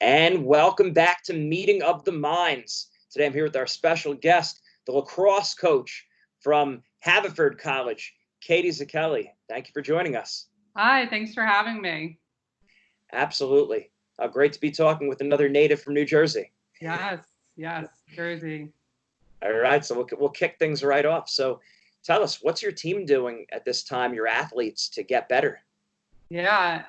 And welcome back to Meeting of the Minds. Today I'm here with our special guest, the lacrosse coach from Haverford College, Katie Zichelli. Thank you for joining us. Hi, thanks for having me. Absolutely. Great to be talking with another native from New Jersey. Yes, Jersey. All right, so we'll kick things right off. So tell us, what's your team doing at this time, your athletes, to get better? Yeah,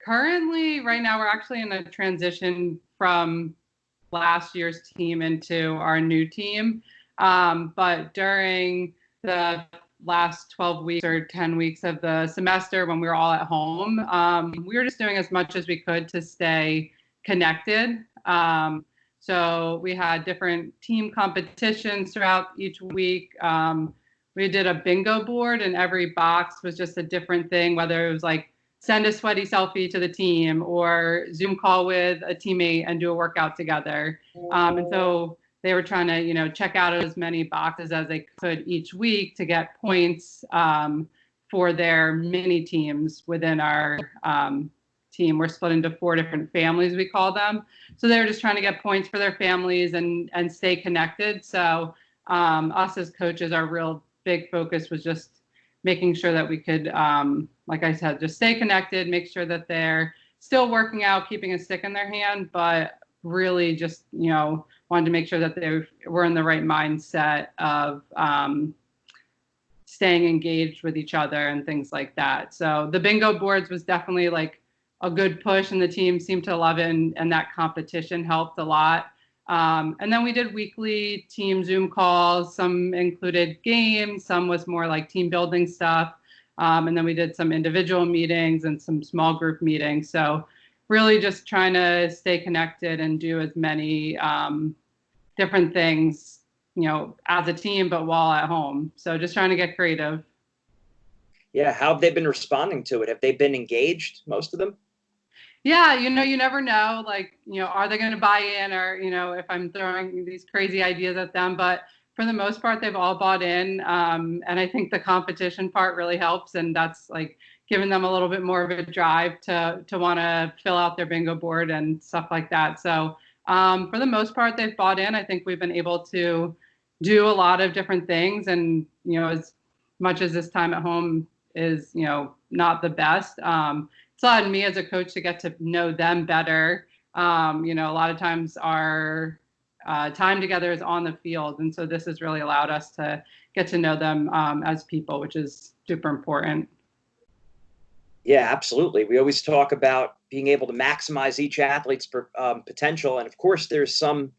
currently, right now, we're actually in a transition from last year's team into our new team. But during the last 12 weeks or 10 weeks of the semester when we were all at home, we were just doing as much as we could to stay connected. So we had different team competitions throughout each week. We did a bingo board, and every box was just a different thing, whether it was like send a sweaty selfie to the team or Zoom call with a teammate and do a workout together. And so they were trying to, check out as many boxes as they could each week to get points for their mini teams within our team. We're split into 4 different families, we call them. So they were just trying to get points for their families and stay connected. So us as coaches, our real big focus was just making sure that we could, like I said, just stay connected, make sure that they're still working out, keeping a stick in their hand, but really just, wanted to make sure that they were in the right mindset of staying engaged with each other and things like that. So the bingo boards was definitely like a good push, and the team seemed to love it, and that competition helped a lot. And then we did weekly team Zoom calls. Some included games, some was more like team building stuff. And then we did some individual meetings and some small group meetings. So really just trying to stay connected and do as many different things, as a team, but while at home. So just trying to get creative. Yeah, how have they been responding to it? Have they been engaged, most of them? Yeah, you never know, like, are they going to buy in, or, if I'm throwing these crazy ideas at them. But for the most part, they've all bought in. And I think the competition part really helps. And that's like giving them a little bit more of a drive to want to fill out their bingo board and stuff like that. So for the most part, they've bought in. I think we've been able to do a lot of different things. And, as much as this time at home is, not the best, it's on me as a coach to get to know them better. A lot of times our time together is on the field. And so this has really allowed us to get to know them as people, which is super important. Yeah, absolutely. We always talk about being able to maximize each athlete's potential. And of course, there's some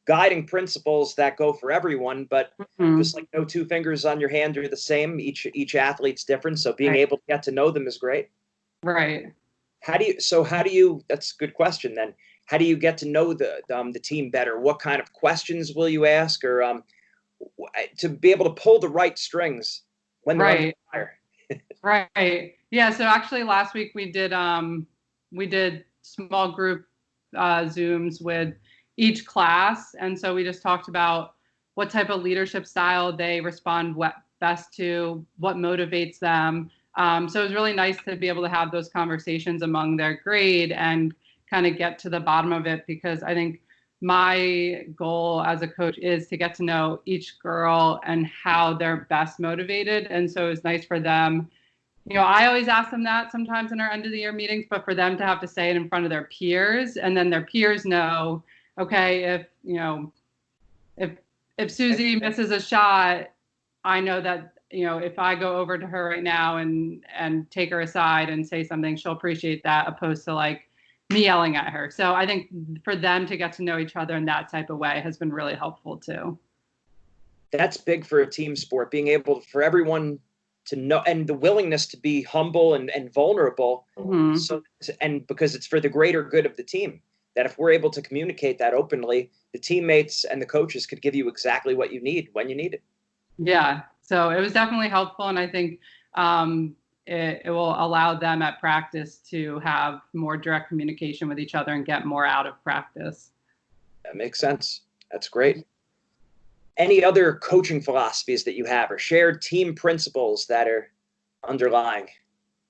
guiding principles that go for everyone, but just like no 2 fingers on your hand are the same, each athlete's different. So being able to get to know them is great. Right. That's a good question then. How do you get to know the team better? What kind of questions will you ask, or to be able to pull the right strings when they're under fire? Right. Yeah. So actually last week we did small group Zooms with each class. And so we just talked about what type of leadership style they respond best to, what motivates them. So it was really nice to be able to have those conversations among their grade and kind of get to the bottom of it, because I think my goal as a coach is to get to know each girl and how they're best motivated. And so it's nice for them. I always ask them that sometimes in our end of the year meetings, but for them to have to say it in front of their peers, and then their peers know, okay, if Susie misses a shot, I know that, if I go over to her right now and take her aside and say something, she'll appreciate that, opposed to like me yelling at her. So I think for them to get to know each other in that type of way has been really helpful too. That's big for a team sport, being able for everyone to know, and the willingness to be humble and vulnerable. Mm-hmm. So, and because it's for the greater good of the team, that if we're able to communicate that openly, the teammates and the coaches could give you exactly what you need when you need it. Yeah. So it was definitely helpful. And I think it will allow them at practice to have more direct communication with each other and get more out of practice. That makes sense. That's great. Any other coaching philosophies that you have, or shared team principles that are underlying?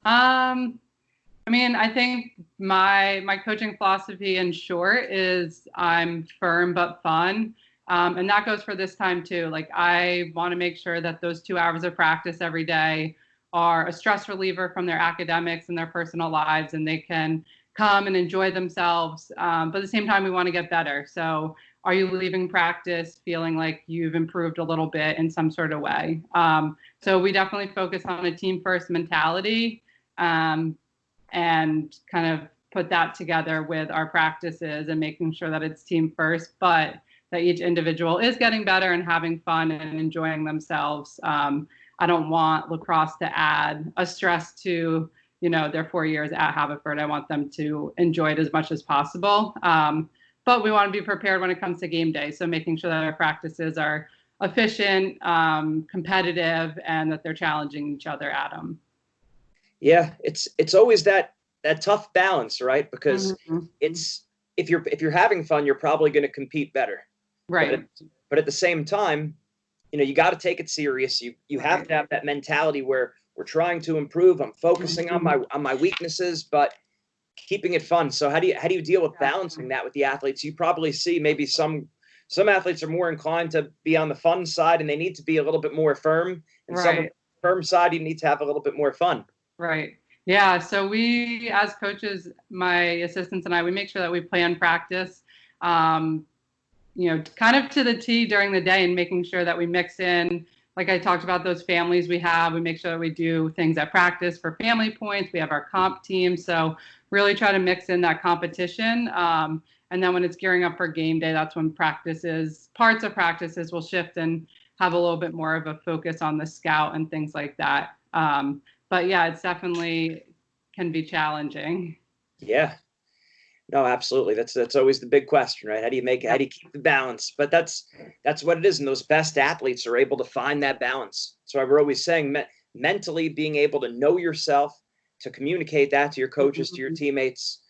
I think my coaching philosophy in short is I'm firm but fun. And that goes for this time too. Like I want to make sure that those 2 hours of practice every day are a stress reliever from their academics and their personal lives, and they can come and enjoy themselves. But at the same time, we want to get better. So are you leaving practice feeling like you've improved a little bit in some sort of way? So we definitely focus on a team first mentality, and kind of put that together with our practices and making sure that it's team first, but that each individual is getting better and having fun and enjoying themselves. I don't want lacrosse to add a stress to, their 4 years at Haverford. I want them to enjoy it as much as possible. But we want to be prepared when it comes to game day. So making sure that our practices are efficient, competitive, and that they're challenging each other at them. Yeah, it's always that tough balance, right? Because Mm-hmm. it's if you're having fun, you're probably going to compete better. Right. But at the same time, you got to take it serious. You have to have that mentality where we're trying to improve. I'm focusing Mm-hmm. on my weaknesses, but keeping it fun. So how do you deal with balancing that with the athletes? You probably see maybe some athletes are more inclined to be on the fun side and they need to be a little bit more firm, and some on Right. the firm side you need to have a little bit more fun. Right. Yeah. So we, as coaches, my assistants and I, we make sure that we plan practice, kind of to the T during the day, and making sure that we mix in, like I talked about, those families we have. We make sure that we do things at practice for family points. We have our comp team. So really try to mix in that competition. And then when it's gearing up for game day, that's when parts of practices will shift and have a little bit more of a focus on the scout and things like that. But yeah, it's definitely can be challenging. Yeah. No, absolutely. That's always the big question, right? How do you keep the balance? But that's what it is. And those best athletes are able to find that balance. So we're always saying mentally being able to know yourself, to communicate that to your coaches, to your teammates,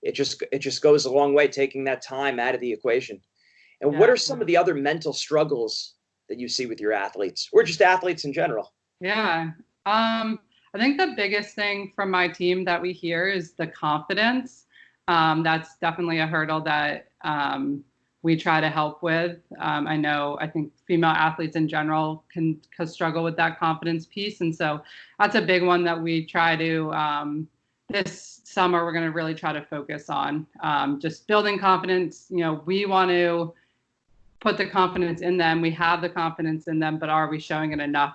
it just goes a long way, taking that time out of the equation. And what Yeah. are some of the other mental struggles that you see with your athletes, or just athletes in general? Yeah. I think the biggest thing from my team that we hear is the confidence. That's definitely a hurdle that we try to help with. I think female athletes in general can struggle with that confidence piece. And so that's a big one that we try to, this summer, we're going to really try to focus on just building confidence. We want to put the confidence in them. We have the confidence in them, but are we showing it enough,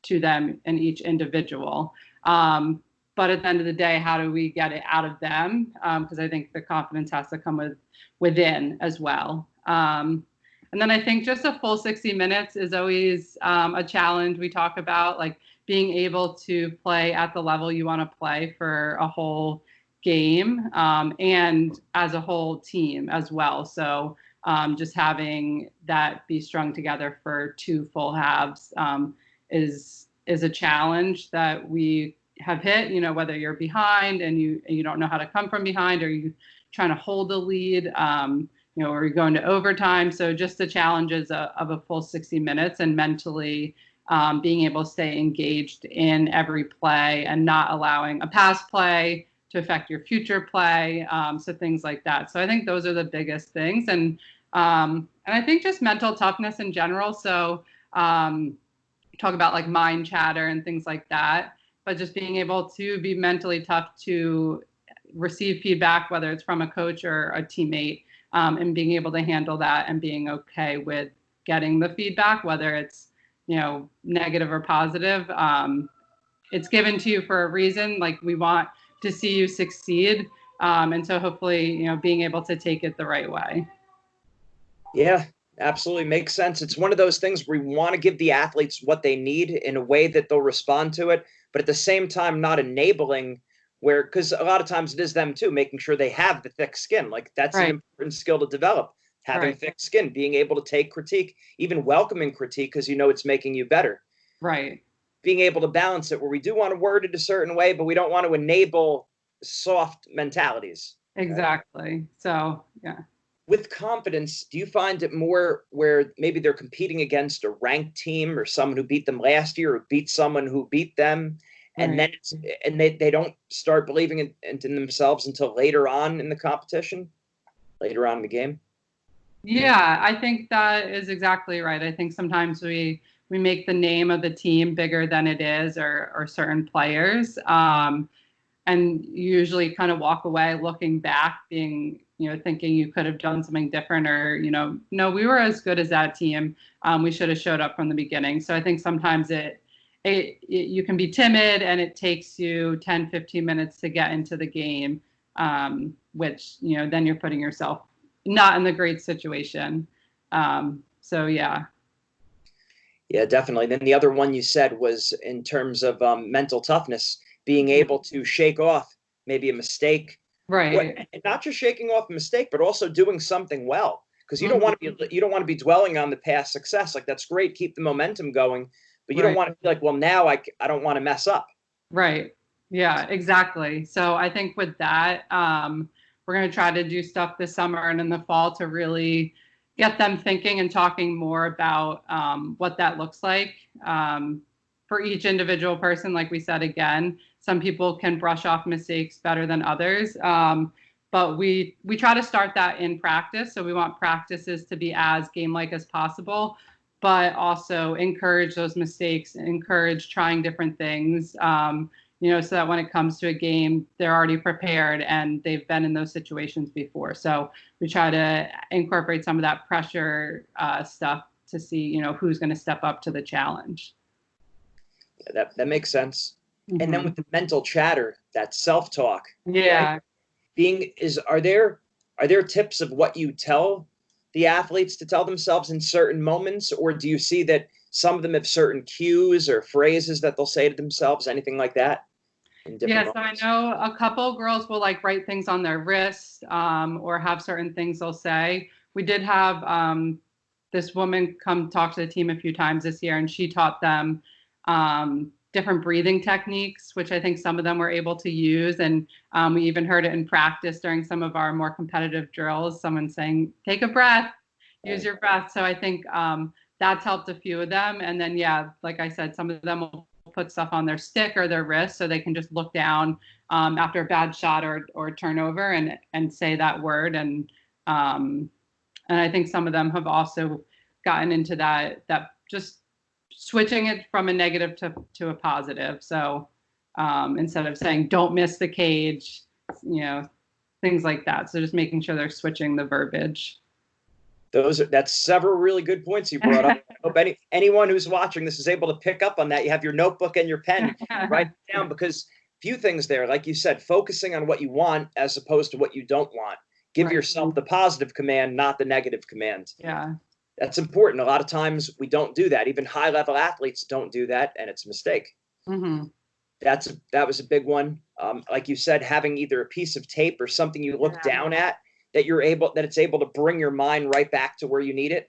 to them and each individual? But at the end of the day, how do we get it out of them? Because I think the confidence has to come within as well. And then I think just a full 60 minutes is always a challenge. We talk about like being able to play at the level you want to play for a whole game, and as a whole team as well. So just having that be strung together for 2 full halves is a challenge that we have hit. Whether you're behind and you don't know how to come from behind, or you trying to hold the lead, or you're going to overtime. So just the challenges of a full 60 minutes, and mentally being able to stay engaged in every play and not allowing a pass play to affect your future play. So things like that. So I think those are the biggest things. And I think just mental toughness in general. So talk about like mind chatter and things like that, but just being able to be mentally tough to receive feedback, whether it's from a coach or a teammate, and being able to handle that and being okay with getting the feedback, whether it's, negative or positive. It's given to you for a reason. Like we want to see you succeed. And so hopefully, being able to take it the right way. Yeah, absolutely makes sense. It's one of those things where we want to give the athletes what they need in a way that they'll respond to it, but at the same time, not enabling because a lot of times it is them too, making sure they have the thick skin. Like that's an important skill to develop, having thick skin, being able to take critique, even welcoming critique because it's making you better. Right. Being able to balance it where we do want to word it a certain way, but we don't want to enable soft mentalities. Exactly. Right? So, yeah. With confidence, do you find it more where maybe they're competing against a ranked team or someone who beat them last year or beat someone who beat them? and then they don't start believing in themselves until later on in the competition, later on in the game. Yeah, I think that is exactly right. I think sometimes we make the name of the team bigger than it is, or certain players, and usually kind of walk away looking back, being, thinking you could have done something different, or, no, we were as good as that team. We should have showed up from the beginning. So I think sometimes you can be timid, and it takes you 10, 15 minutes to get into the game, which, then you're putting yourself not in the great situation. So yeah. Yeah, definitely. Then the other one you said was in terms of mental toughness, being able to shake off maybe a mistake, Right. and not just shaking off a mistake, but also doing something well. Because you don't want to be dwelling on the past success. Like, that's great, keep the momentum going, but you don't want to be like, well, now I don't want to mess up. Right. Yeah, exactly. So I think with that, we're going to try to do stuff this summer and in the fall to really get them thinking and talking more about what that looks like for each individual person. Like we said, again, some people can brush off mistakes better than others. But we try to start that in practice. So we want practices to be as game-like as possible, but also encourage those mistakes, encourage trying different things, so that when it comes to a game, they're already prepared and they've been in those situations before. So we try to incorporate some of that pressure stuff to see, who's going to step up to the challenge. That makes sense. Mm-hmm. And then with the mental chatter, that self-talk. Yeah. Right? Are there tips of what you tell the athletes to tell themselves in certain moments, or do you see that some of them have certain cues or phrases that they'll say to themselves, anything like that? Yes, moments? I know a couple girls will write things on their wrist, or have certain things they'll say. We did have this woman come talk to the team a few times this year, and she taught them different breathing techniques, which I think some of them were able to use. And we even heard it in practice during some of our more competitive drills, someone saying, take a breath, use your breath. So I think that's helped a few of them. And then, yeah, like I said, some of them will put stuff on their stick or their wrist so they can just look down after a bad shot or turnover and say that word. And I think some of them have also gotten into that just switching it from a negative to a positive. So instead of saying, don't miss the cage, things like that. So just making sure they're switching the verbiage. That's several really good points you brought up. I hope anyone who's watching this is able to pick up on that. You have your notebook and your pen, write it down, because few things there, like you said, focusing on what you want as opposed to what you don't want. Give yourself the positive command, not the negative command. Yeah. That's important. A lot of times we don't do that. Even high-level athletes don't do that, and it's a mistake. Mm-hmm. That was a big one. Like you said, having either a piece of tape or something you look down at that it's able to bring your mind right back to where you need it.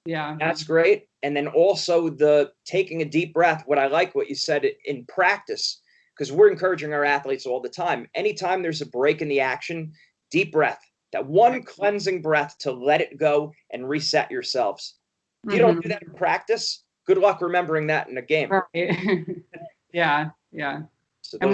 Yeah. That's great. And then also the taking a deep breath. What you said in practice, because we're encouraging our athletes all the time. Anytime there's a break in the action, deep breath. That one cleansing breath to let it go and reset yourselves. If you don't do that in practice, good luck remembering that in a game. Right. Yeah. So and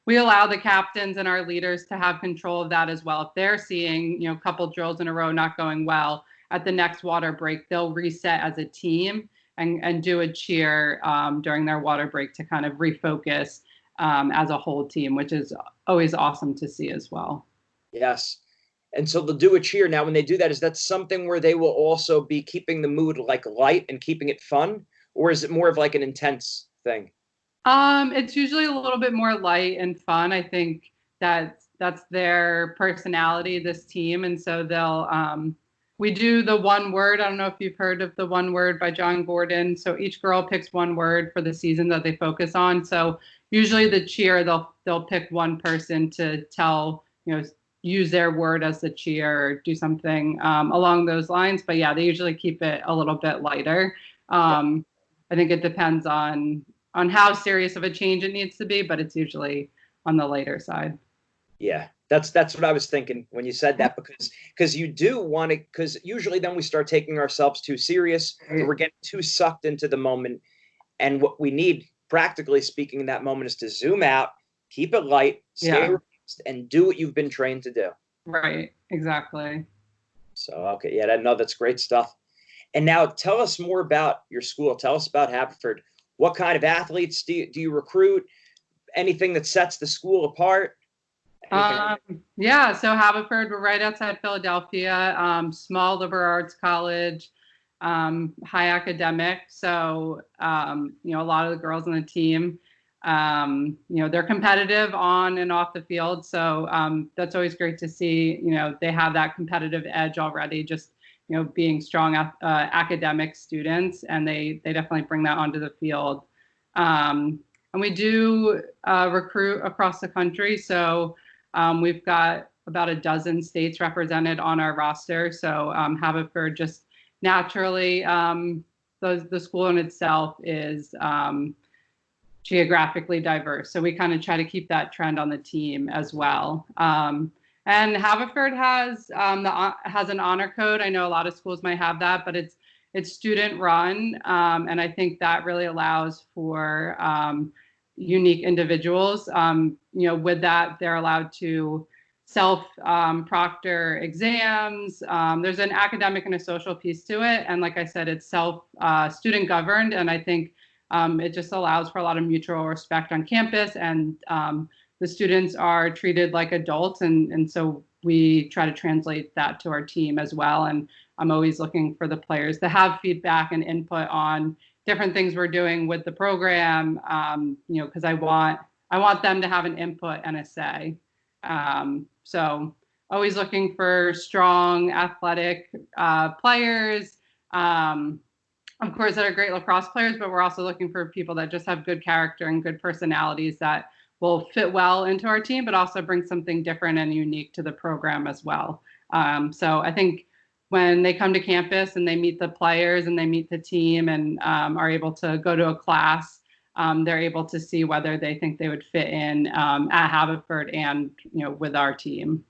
we allow the captains and our leaders to have control of that as well. If they're seeing, a couple drills in a row not going well, at the next water break, they'll reset as a team and do a cheer during their water break to kind of refocus as a whole team, which is always awesome to see as well. Yes. And so they'll do a cheer. Now, when they do that, is that something where they will also be keeping the mood light and keeping it fun? Or is it more of an intense thing? It's usually a little bit more light and fun. I think that's their personality, this team. And so we do the one word. I don't know if you've heard of the one word by John Gordon. So each girl picks one word for the season that they focus on. So usually the cheer, they'll pick one person to tell, use their word as the cheer or do something along those lines. But yeah, they usually keep it a little bit lighter. I think it depends on how serious of a change it needs to be, but it's usually on the lighter side. Yeah, that's what I was thinking when you said that, because you do want to, because usually then we start taking ourselves too serious and we're getting too sucked into the moment. And what we need practically speaking in that moment is to zoom out, keep it light, stay relaxed, and do what you've been trained to do. Right. Exactly. So, okay. Yeah, that's great stuff. And now tell us more about your school. Tell us about Haverford. What kind of athletes do you recruit? Anything that sets the school apart? Yeah, so Haverford, we're right outside Philadelphia, small liberal arts college, high academic. So, a lot of the girls on the team, they're competitive on and off the field. So that's always great to see. They have that competitive edge already, just, being strong academic students, and they definitely bring that onto the field. And we do recruit across the country. So we've got about a dozen states represented on our roster. So Haverford just naturally, the school in itself is geographically diverse. So we kind of try to keep that trend on the team as well. And Haverford has an honor code. I know a lot of schools might have that, but it's student run. And I think that really allows for unique individuals. With that, they're allowed to self-proctor exams. There's an academic and a social piece to it. And like I said, it's student governed. And I think it just allows for a lot of mutual respect on campus. And the students are treated like adults. And so we try to translate that to our team as well. And I'm always looking for the players to have feedback and input on different things we're doing with the program, because I want them to have an input and a say. So always looking for strong athletic players, of course, that are great lacrosse players, but we're also looking for people that just have good character and good personalities that will fit well into our team, but also bring something different and unique to the program as well. So I think when they come to campus and they meet the players and they meet the team and are able to go to a class, they're able to see whether they think they would fit in at Haverford and with our team.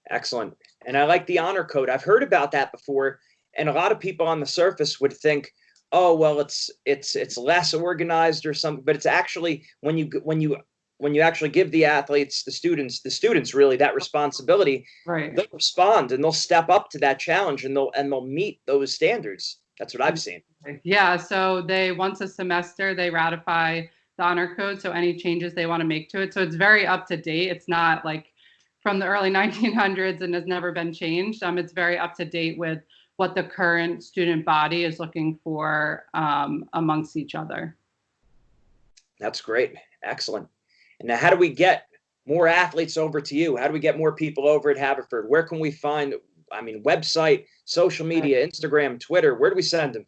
Excellent. And I like the honor code. I've heard about that before, and a lot of people on the surface would think, oh, well, it's less organized or something, but it's actually when you actually give the athletes, the students really that responsibility, right, they'll respond and they'll step up to that challenge and they'll meet those standards. That's what I've seen. Yeah, so once a semester they ratify the honor code, so any changes they want to make to it. So it's very up to date. It's not like from the early 1900s and has never been changed. It's very up to date with what the current student body is looking for amongst each other. That's great. Excellent. And now how do we get more athletes over to you? How do we get more people over at Haverford? Where can we find, website, social media, Instagram, Twitter? Where do we send them?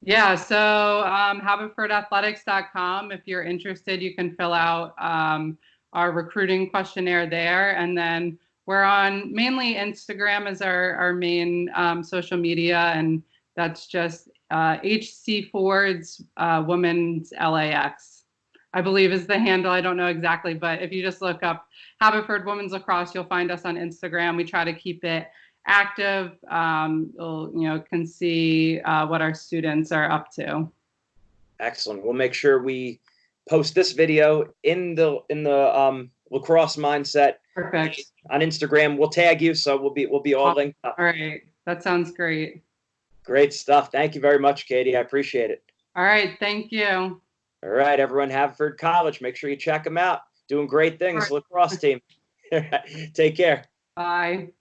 Yeah, so haverfordathletics.com. If you're interested, you can fill out our recruiting questionnaire there. And then we're on mainly Instagram as our main social media. And that's just HC Ford's Women's LAX, I believe is the handle. I don't know exactly, but if you just look up Haverford Women's Lacrosse, you'll find us on Instagram. We try to keep it active. You'll can see what our students are up to. Excellent. We'll make sure we post this video in the Lacrosse Mindset. Perfect. On Instagram. We'll tag you, so we'll be all linked up. All right. That sounds great. Great stuff. Thank you very much, Katie. I appreciate it. All right. Thank you. All right, everyone. Haverford College. Make sure you check them out. Doing great things. Lacrosse team. Take care. Bye.